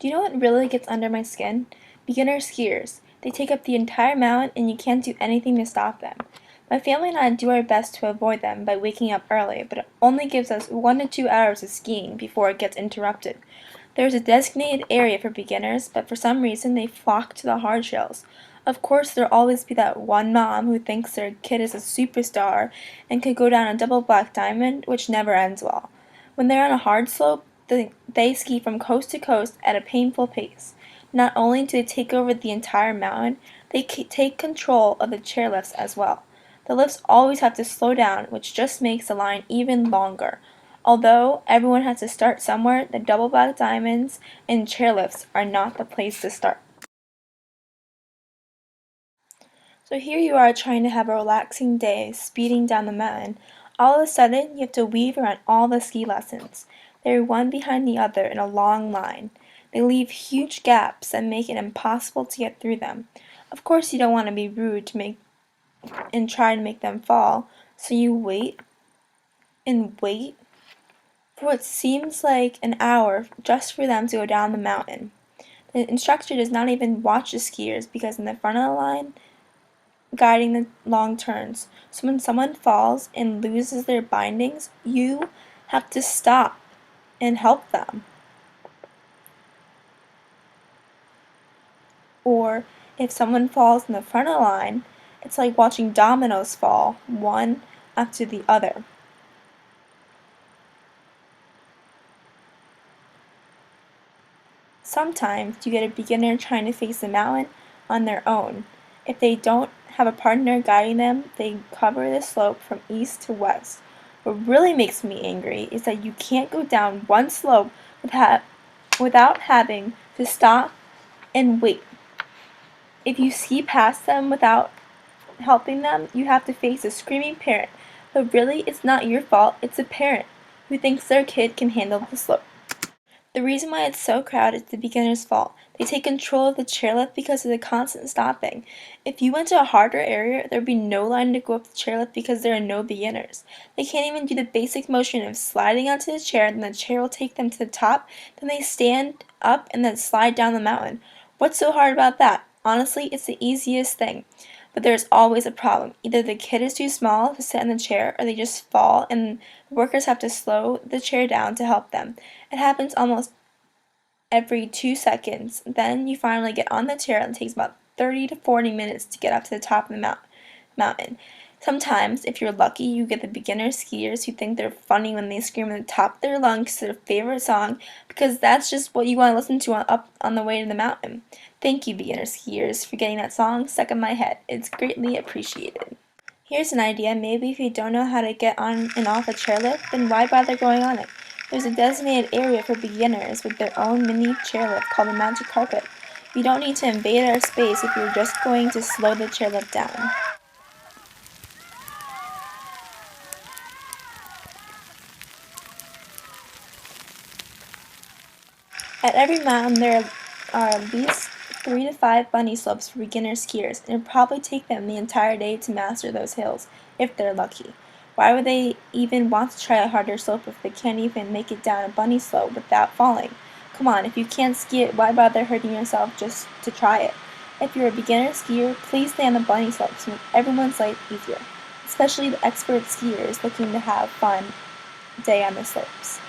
Do you know what really gets under my skin? Beginner skiers. They take up the entire mountain and you can't do anything to stop them. My family and I do our best to avoid them by waking up early, but it only gives us 1 to 2 hours of skiing before it gets interrupted. There is a designated area for beginners, but for some reason they flock to the hard trails. Of course, there'll always be that one mom who thinks their kid is a superstar and could go down a double black diamond, which never ends well. When they're on a hard slope, they ski from coast to coast at a painful pace. Not only do they take over the entire mountain, they take control of the chairlifts as well. The lifts always have to slow down, which just makes the line even longer. Although everyone has to start somewhere, the double black diamonds and chairlifts are not the place to start. So here you are trying to have a relaxing day, speeding down the mountain. All of a sudden, you have to weave around all the ski lessons. They're one behind the other in a long line. They leave huge gaps that make it impossible to get through them. Of course, you don't want to be rude and try to make them fall, so you wait and wait for what seems like an hour just for them to go down the mountain. The instructor does not even watch the skiers because in the front of the line, guiding the long turns. So when someone falls and loses their bindings, you have to stop and help them. Or if someone falls in the front of the line, it's like watching dominoes fall, one after the other. Sometimes you get a beginner trying to face the mountain on their own. If they don't have a partner guiding them, they cover the slope from east to west. What really makes me angry is that you can't go down one slope without having to stop and wait. If you ski past them without helping them, you have to face a screaming parent. But really, it's not your fault, it's a parent who thinks their kid can handle the slope. The reason why it's so crowded is the beginner's fault. They take control of the chairlift because of the constant stopping. If you went to a harder area, there'd be no line to go up the chairlift because there are no beginners. They can't even do the basic motion of sliding onto the chair, and the chair will take them to the top, then they stand up and then slide down the mountain. What's so hard about that? Honestly, it's the easiest thing. But there's always a problem. Either the kid is too small to sit in the chair, or they just fall and the workers have to slow the chair down to help them. It happens almost every 2 seconds. Then you finally get on the chair and it takes about 30 to 40 minutes to get up to the top of the mountain. Sometimes, if you're lucky, you get the beginner skiers who think they're funny when they scream at the top of their lungs their favorite song because that's just what you want to listen to up on the way to the mountain. Thank you, beginner skiers, for getting that song stuck in my head. It's greatly appreciated. Here's an idea. Maybe if you don't know how to get on and off a chairlift, then why bother going on it? There's a designated area for beginners with their own mini chairlift called a magic carpet. You don't need to invade our space if you're just going to slow the chairlift down. At every mountain there are at least 3 to 5 bunny slopes for beginner skiers, and it'll probably take them the entire day to master those hills, if they're lucky. Why would they even want to try a harder slope if they can't even make it down a bunny slope without falling? Come on, if you can't ski it, why bother hurting yourself just to try it? If you're a beginner skier, please stay on the bunny slopes to make everyone's life easier, especially the expert skiers looking to have fun day on the slopes.